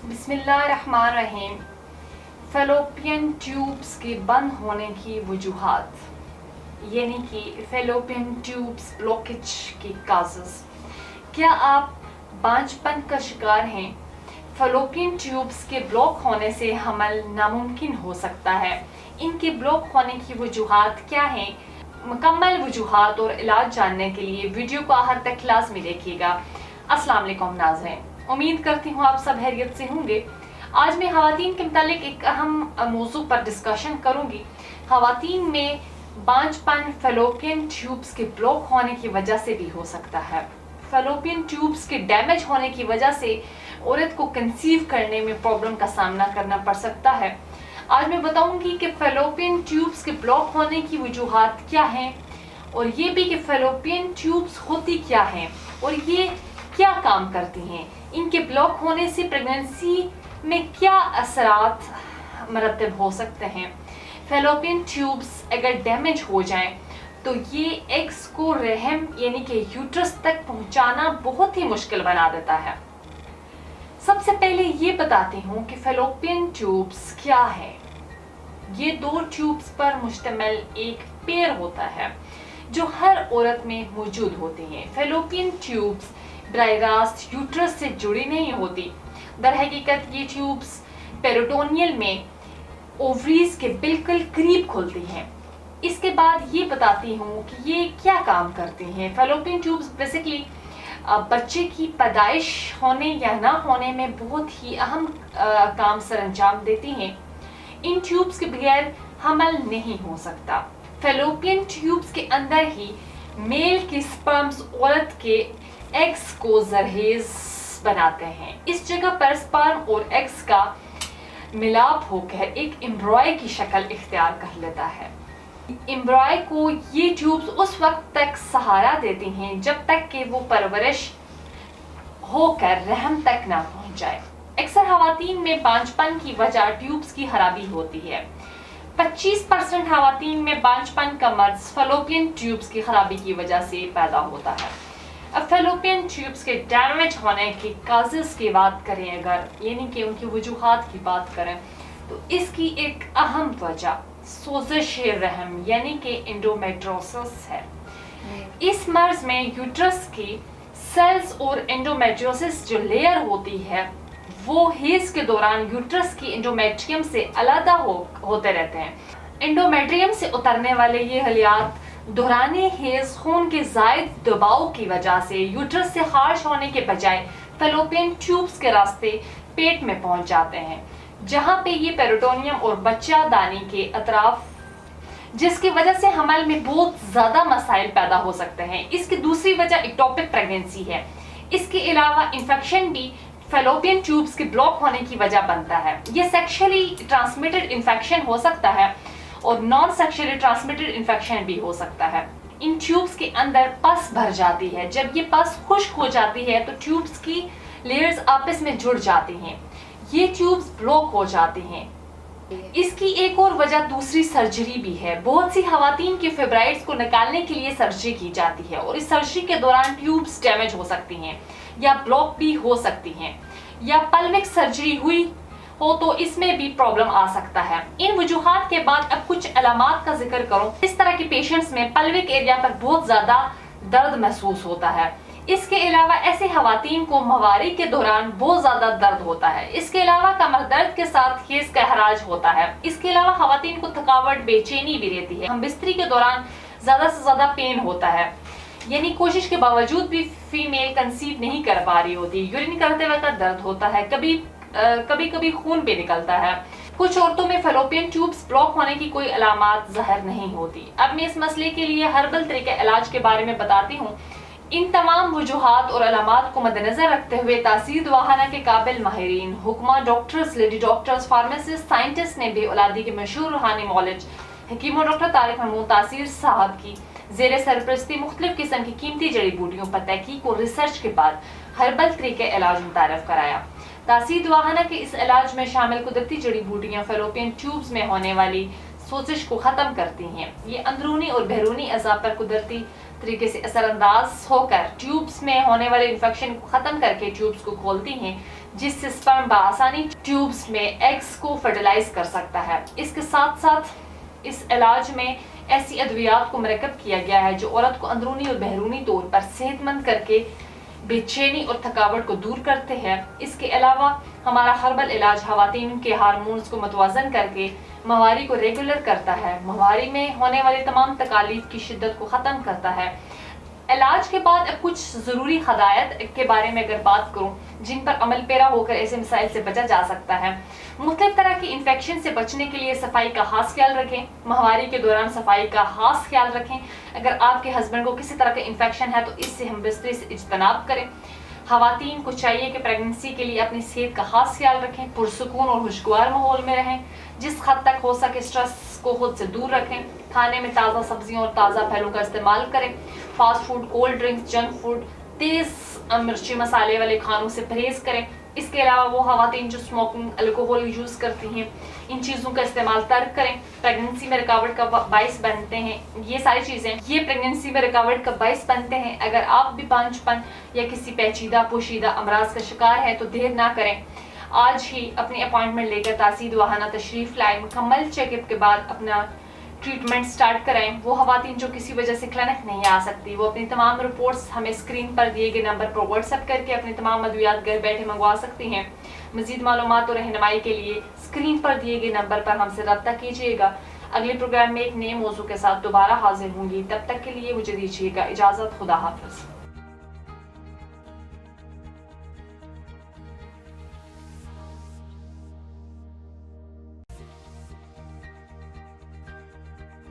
बिस्मिल्लाहिर्रहमानिर्रहीम। Fallopian tubes के बंद होने की वजूहात, यानी कि फेलोपियन ट्यूब्स ब्लॉकेज की काजेस। क्या आप बांझपन का शिकार हैं? फेलोपियन ट्यूब्स के ब्लॉक होने से हमल नामुमकिन हो सकता है। इनके ब्लॉक होने की वजूहात क्या हैं? मुकम्मल वजूहात और इलाज जानने के लिए वीडियो को आखिर तक लाजमी देखिएगा। अस्सलाम वालेकुम नाज़रीन, उम्मीद करती हूँ आप सब खैरियत से होंगे। आज मैं ख़वातीन के मुतालिक एक अहम मौजू पर डिस्कशन करूँगी। ख़वातीन में बांझपन फेलोपियन ट्यूब्स के ब्लॉक होने की वजह से भी हो सकता है। फेलोपियन ट्यूब्स के डैमेज होने की वजह से औरत को कंसीव करने में प्रॉब्लम का सामना करना पड़ सकता है। आज मैं बताऊंगी कि फेलोपियन ट्यूब्स के ब्लॉक होने की वजूहात क्या हैं, और ये भी कि फेलोपियन ट्यूब्स होती क्या हैं और ये क्या काम करती हैं। इनके ब्लॉक होने से प्रेगनेंसी में क्या असरात मरतब हो सकते हैं। फेलोपियन ट्यूब्स अगर डैमेज हो जाएं तो ये एग्स को रहम यानी कि यूट्रस तक पहुंचाना बहुत ही मुश्किल बना देता है। सबसे पहले ये बताती हूँ कि फेलोपियन ट्यूब्स क्या है। ये दो ट्यूब्स पर मुश्तमिल एक पेयर होता है जो हर औरत में मौजूद होती हैं। फेलोपियन ट्यूब्स बराह रास्त यूट्रस से जुड़ी नहीं होती। दर हकीकत ये ट्यूब्स पेरिटोनियल में ओवरीज के बिल्कुल करीब खुलती हैं। इसके बाद ये बताती हूँ कि ये क्या काम करती हैं। फेलोपियन ट्यूब्स बेसिकली बच्चे की पैदाइश होने या ना होने में बहुत ही अहम काम सरअंजाम देती हैं। इन ट्यूब्स के बगैर हमल नहीं हो सकता। फेलोपियन ट्यूब्स के अंदर ही मेल के स्पर्म्स औरत के एग्स को जरहेज बनाते हैं। इस जगह पर स्पर्म और एग्स का मिलाप होकर एक एम्ब्रॉय की शक्ल इख्तियार कर लेता है। एम्ब्रॉय को ये ट्यूब्स उस वक्त तक सहारा देती हैं जब तक कि वो परवरिश होकर रहम तक ना पहुंच जाए। अक्सर खवातीन में बांझपन की वजह ट्यूब्स की खराबी होती है। 25% खवातीन में बांझपन का मर्ज फेलोपियन ट्यूब्स की खराबी की वजह से पैदा होता है। अब फेलोपियन ट्यूब्स के डैमेज होने की काजेस की बात करें अगर, यानी कि उनकी वजूहात की बात करें, तो इसकी एक अहम वजह सोजिश रहम यानी कि एंडोमेट्रियोसिस है। इस मर्ज में यूट्रस की सेल्स और एंडोमेट्रियोसिस जो लेयर होती है वो हेज के दौरान यूट्रस की एंडोमेट्रियम से अलग होते रहते हैं। एंडोमेट्रियम से उतरने वाले ये खलियात दौरानी हेज खून के जायद दबाव की वजह से यूट्रस से खारिज होने के बजाय फेलोपियन ट्यूब्स के रास्ते पेट में पहुंच जाते हैं, जहां पे ये पेरिटोनियम और बच्चा दानी के अतराफ, जिसकी वजह से हमल में बहुत ज्यादा मसाइल पैदा हो सकते हैं। इसकी दूसरी वजह एक्टोपिक प्रेगनेंसी है। इसके अलावा इन्फेक्शन भी फेलोपियन ट्यूब्स के ब्लॉक होने की वजह बनता है। ये सेक्सुअली ट्रांसमिटेड इन्फेक्शन हो सकता है और नॉन सेक्सुअली ट्रांसमिटेड इन्फेक्शन भी हो सकता है। इन ट्यूब्स के अंदर पस भर जाती है। जब ये पस खुश्क हो जाती है तो ट्यूब्स की लेयर्स आपस में जुड़ जाती हैं, ये ट्यूब्स ब्लॉक हो जाती हैं। इसकी एक और वजह दूसरी सर्जरी भी है। बहुत सी खवातीन के फेब्राइड्स को निकालने के लिए सर्जरी की जाती है और इस सर्जरी के दौरान ट्यूब्स डैमेज हो सकती हैं या ब्लॉक भी हो सकती हैं, या पल्विक सर्जरी हुई हो तो इसमें भी प्रॉब्लम आ सकता है। इन वजूहात के बाद अब कुछ अलामात का जिक्र करूं। इस तरह के पेशेंट्स में पल्विक एरिया पर बहुत ज्यादा दर्द महसूस होता है। इसके अलावा ऐसे खवातीन को मवारी के दौरान बहुत ज्यादा दर्द होता है। इसके अलावा कमर दर्द के साथ हेज का हराज होता है। इसके अलावा खवातीन को थकावट, बेचैनी भी रहती है। हम बिस्तरी के दौरान ज्यादा से ज्यादा पेन होता है, यानी कोशिश के बावजूद भी फीमेल कंसीव नहीं कर पा रही होती। यूरिन करते वक्त दर्द होता है, कभी कभी खून भी निकलता है। कुछ औरतों में फेलोपियन ट्यूब्स ब्लॉक होने की कोई अलामात ज़ाहिर नहीं होती। अब मैं इस मसले के लिए हर्बल तरीके इलाज के बारे में बताती हूँ। इन तमाम वजूहात और अलामात को मद्देनजर रखते हुए तासीर दवाखाना के काबिल माहिरीन, हुक्मा doctors, lady doctors, pharmacist, scientist ने बेऔलादी के मशहूर रूहानी मौलिज हकीम डॉक्टर तारिक महमूद तासीर साहब की ज़ेर सरपरस्ती मुख्तलिफ किस्म की कीमती जड़ी बूटियों पर तहकीक और रिसर्च के बाद हर्बल तरीके इलाज मुतारफ कराया। तासीर दवाखाना के इस इलाज में शामिल कुदरती जड़ी बूटियाँ फेलोपियन ट्यूब्स में होने वाली सोजिश को ख़त्म करती हैं। ये अंदरूनी और बैरूनी अज़ा पर कुदरती तरीके से असरअंदाज होकर ट्यूब्स में होने वाले इन्फेक्शन को ख़त्म करके ट्यूब्स को खोलती हैं جس سے سپرم بآسانی ٹیوبس میں ایگز کو فرٹیلائز کر سکتا ہے۔ اس کے ساتھ ساتھ اس علاج میں ایسی ادویات کو مرکب کیا گیا ہے جو عورت کو اندرونی اور بیرونی طور پر صحت مند کر کے بے چینی اور تھکاوٹ کو دور کرتے ہیں۔ اس کے علاوہ ہمارا ہربل علاج خواتین کے ہارمونز کو متوازن کر کے ماہواری کو ریگولر کرتا ہے، ماہواری میں ہونے والے تمام تکالیف کی شدت کو ختم کرتا ہے۔ علاج کے بعد اب کچھ ضروری ہدایت کے بارے میں اگر بات کروں جن پر عمل پیرا ہو کر ایسے مسائل سے بچا جا سکتا ہے۔ مختلف طرح کی انفیکشن سے بچنے کے لیے صفائی کا خاص خیال رکھیں، ماہواری کے دوران صفائی کا خاص خیال رکھیں۔ اگر آپ کے ہسبینڈ کو کسی طرح کا انفیکشن ہے تو اس سے ہم بستری سے اجتناب کریں۔ خواتین کو چاہیے کہ پریگننسی کے لیے اپنی صحت کا خاص خیال رکھیں، پرسکون اور خوشگوار ماحول میں رہیں، جس حد تک ہو سکے اسٹریس کو خود سے دور رکھیں، کھانے میں تازہ سبزیوں اور تازہ پھلوں کا استعمال کریں، fast food, cold drinks, junk food, تیز مرچی مسالے والے کھانوں سے پرہیز کریں۔ اس کے علاوہ وہ خواتین جو اسموکنگ، الکوہول یوز کرتی ہیں، ان چیزوں کا استعمال ترک کریں، پریگننسی میں رکاوٹ کا باعث بنتے ہیں۔ یہ ساری چیزیں پریگننسی میں رکاوٹ کا باعث بنتے ہیں۔ اگر آپ بھی پانچ پن یا کسی پیچیدہ پوشیدہ امراض کا شکار ہے تو دیر نہ کریں، آج ہی اپنی اپوائنٹمنٹ لے کر تاثیر واہانہ تشریف لائیں، مکمل چیک اپ کے بعد اپنا ٹریٹمنٹ سٹارٹ کرائیں۔ وہ خواتین جو کسی وجہ سے کلینک نہیں آ سکتی وہ اپنی تمام رپورٹس ہمیں اسکرین پر دیے گئے نمبر پر واٹس ایپ کر کے اپنی تمام ادویات گھر بیٹھے منگوا سکتی ہیں۔ مزید معلومات اور رہنمائی کے لیے اسکرین پر دیے گئے نمبر پر ہم سے رابطہ کیجیے گا۔ اگلے پروگرام میں ایک نئے موضوع کے ساتھ دوبارہ حاضر ہوں گی، تب تک کے لیے مجھے دیجیے گا اجازت۔ خدا حافظ۔